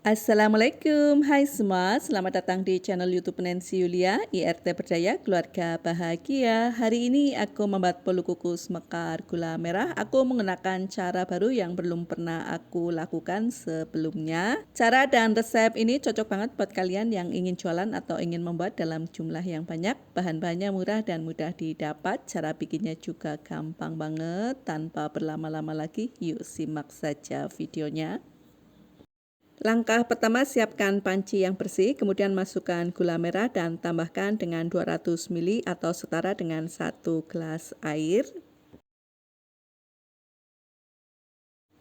Assalamualaikum, hai semua, selamat datang di channel YouTube Nancy Yulia, IRT Berdaya, Keluarga Bahagia. Hari ini aku membuat bolu kukus mekar gula merah. Aku menggunakan cara baru yang belum pernah aku lakukan sebelumnya. Cara dan resep ini cocok banget buat kalian yang ingin jualan atau ingin membuat dalam jumlah yang banyak. Bahan-bahannya murah dan mudah didapat, cara bikinnya juga gampang banget. Tanpa berlama-lama lagi, yuk simak saja videonya. Langkah pertama, siapkan panci yang bersih, kemudian masukkan gula merah dan tambahkan dengan 200 ml atau setara dengan 1 gelas air.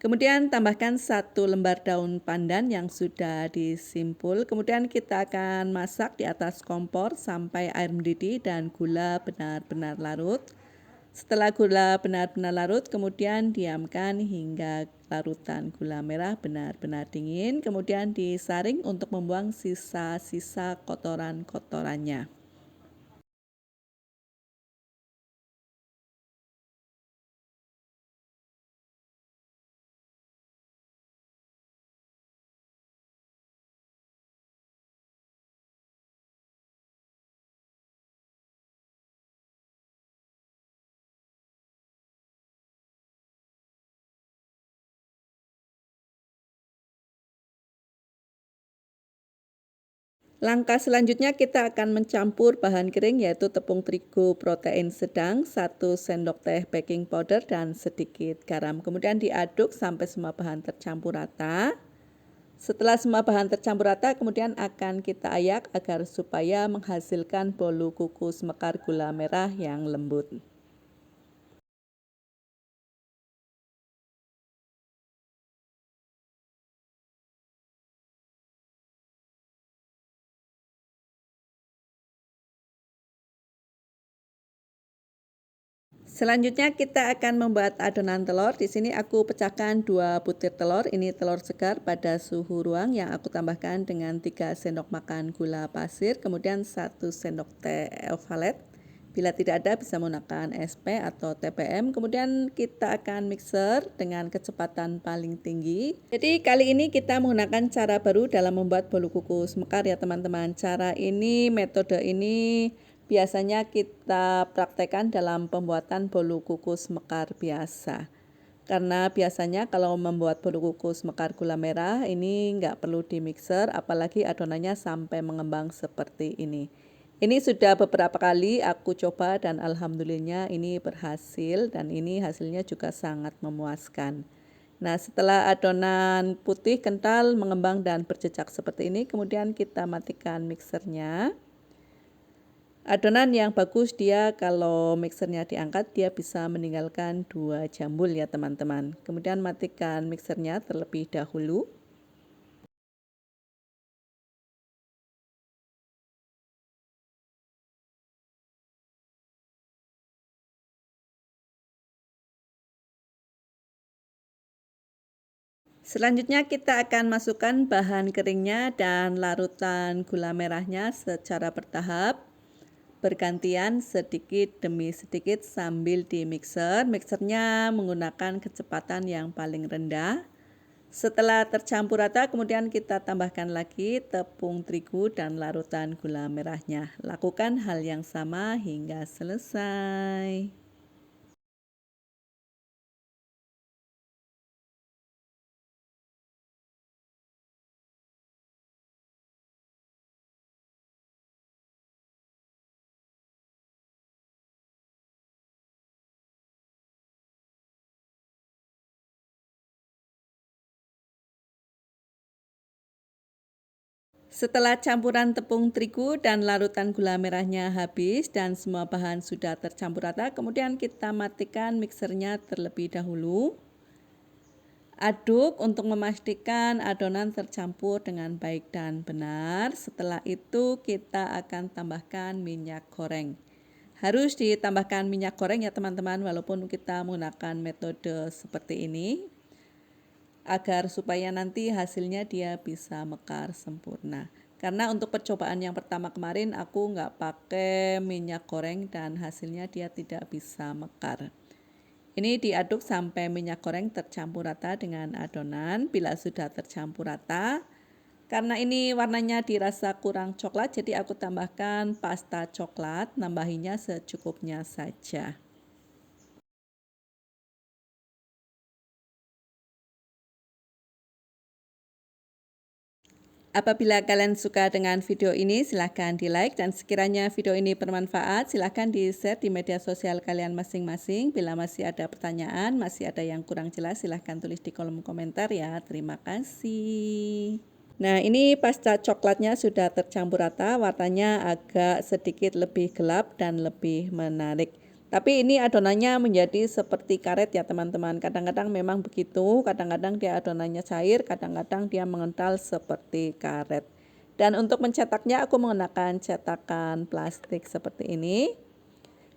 Kemudian tambahkan 1 lembar daun pandan yang sudah disimpul. Kemudian kita akan masak di atas kompor sampai air mendidih dan gula benar-benar larut. Setelah gula benar-benar larut, kemudian diamkan hingga larutan gula merah benar-benar dingin. Kemudian disaring untuk membuang sisa-sisa kotoran-kotorannya. Langkah selanjutnya kita akan mencampur bahan kering yaitu tepung terigu protein sedang, 1 sendok teh baking powder dan sedikit garam. Kemudian diaduk sampai semua bahan tercampur rata. Setelah semua bahan tercampur rata, kemudian akan kita ayak agar supaya menghasilkan bolu kukus mekar gula merah yang lembut. Selanjutnya kita akan membuat adonan telur. Di sini aku pecahkan 2 butir telur. Ini telur segar pada suhu ruang yang aku tambahkan dengan 3 sendok makan gula pasir, kemudian 1 sendok teh ovalet. Bila tidak ada bisa menggunakan SP atau TPM. Kemudian kita akan mixer dengan kecepatan paling tinggi. Jadi kali ini kita menggunakan cara baru dalam membuat bolu kukus mekar ya teman-teman. Cara ini, metode ini biasanya kita praktekkan dalam pembuatan bolu kukus mekar biasa. Karena biasanya kalau membuat bolu kukus mekar gula merah ini nggak perlu di mixer, apalagi adonannya sampai mengembang seperti ini. Ini sudah beberapa kali aku coba dan alhamdulillah ini berhasil dan ini hasilnya juga sangat memuaskan. Nah, setelah adonan putih kental mengembang dan berjejak seperti ini, kemudian kita matikan mixernya. Adonan yang bagus dia kalau mixernya diangkat dia bisa meninggalkan 2 jambul ya teman-teman. Kemudian matikan mixernya terlebih dahulu. Selanjutnya kita akan masukkan bahan keringnya dan larutan gula merahnya secara bertahap. Bergantian sedikit demi sedikit sambil di mixer. Mixernya menggunakan kecepatan yang paling rendah. Setelah tercampur rata, kemudian kita tambahkan lagi tepung terigu dan larutan gula merahnya. Lakukan hal yang sama hingga selesai. Setelah campuran tepung terigu dan larutan gula merahnya habis dan semua bahan sudah tercampur rata, kemudian kita matikan mixernya terlebih dahulu. Aduk untuk memastikan adonan tercampur dengan baik dan benar. Setelah itu kita akan tambahkan minyak goreng. Harus ditambahkan minyak goreng ya teman-teman, walaupun kita menggunakan metode seperti ini, agar supaya nanti hasilnya dia bisa mekar sempurna. Karena untuk percobaan yang pertama kemarin aku nggak pakai minyak goreng dan hasilnya dia tidak bisa mekar. Ini diaduk sampai minyak goreng tercampur rata dengan adonan. Bila sudah tercampur rata, Karena ini warnanya dirasa kurang coklat, jadi aku tambahkan pasta coklat, nambahinya secukupnya saja. Apabila kalian suka dengan video ini, silahkan di like, dan sekiranya video ini bermanfaat, silahkan di share di media sosial kalian masing-masing. Bila masih ada pertanyaan, masih ada yang kurang jelas, silahkan tulis di kolom komentar ya. Terima kasih. Nah, ini pasta coklatnya sudah tercampur rata, warnanya agak sedikit lebih gelap dan lebih menarik. Tapi ini adonannya menjadi seperti karet ya teman-teman. Kadang-kadang memang begitu, kadang-kadang dia adonannya cair, kadang-kadang dia mengental seperti karet. Dan untuk mencetaknya aku menggunakan cetakan plastik seperti ini.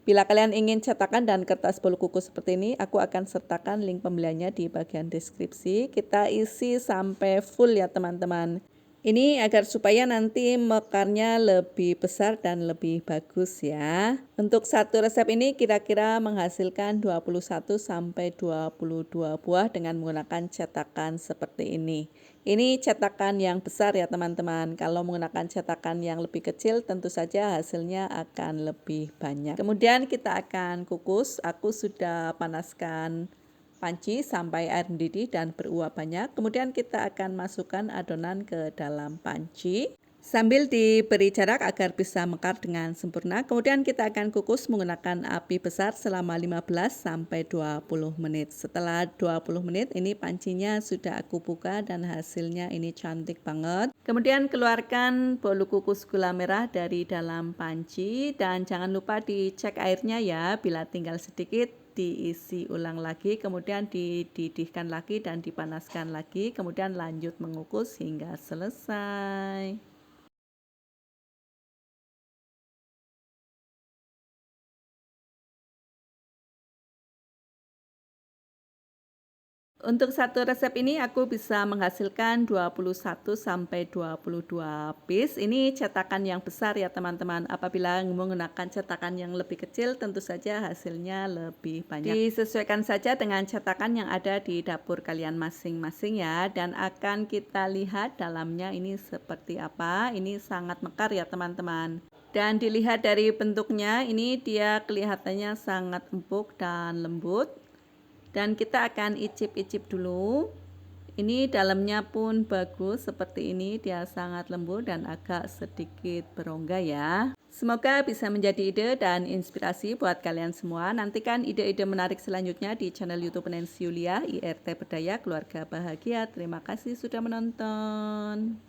Bila kalian ingin cetakan dan kertas bolu kuku seperti ini, aku akan sertakan link pembeliannya di bagian deskripsi. Kita isi sampai full ya teman-teman. Ini agar supaya nanti mekarnya lebih besar dan lebih bagus ya. Untuk satu resep ini kira-kira menghasilkan 21 sampai 22 buah dengan menggunakan cetakan seperti ini. Ini cetakan yang besar ya teman-teman. Kalau menggunakan cetakan yang lebih kecil tentu saja hasilnya akan lebih banyak. Kemudian kita akan kukus. Aku sudah panaskan panci sampai air mendidih dan beruap banyak. Kemudian kita akan masukkan adonan ke dalam panci sambil diberi jarak agar bisa mekar dengan sempurna. Kemudian kita akan kukus menggunakan api besar selama 15 sampai 20 menit. Setelah 20 menit ini pancinya sudah aku buka dan hasilnya ini cantik banget. Kemudian keluarkan bolu kukus gula merah dari dalam panci dan jangan lupa dicek airnya ya. Bila tinggal sedikit diisi ulang lagi, kemudian dididihkan lagi dan dipanaskan lagi, kemudian lanjut mengukus hingga selesai. Untuk satu resep ini aku bisa menghasilkan 21 sampai 22 piece. Ini cetakan yang besar ya teman-teman. Apabila menggunakan cetakan yang lebih kecil tentu saja hasilnya lebih banyak. Disesuaikan saja dengan cetakan yang ada di dapur kalian masing-masing ya. Dan akan kita lihat dalamnya ini seperti apa. Ini sangat mekar ya teman-teman. Dan dilihat dari bentuknya ini dia kelihatannya sangat empuk dan lembut. Dan kita akan icip-icip dulu. Ini dalamnya pun bagus seperti ini, dia sangat lembut dan agak sedikit berongga ya. Semoga bisa menjadi ide dan inspirasi buat kalian semua. Nantikan ide-ide menarik selanjutnya di channel YouTube Nancy Yulia, IRT Berdaya Keluarga Bahagia. Terima kasih sudah menonton.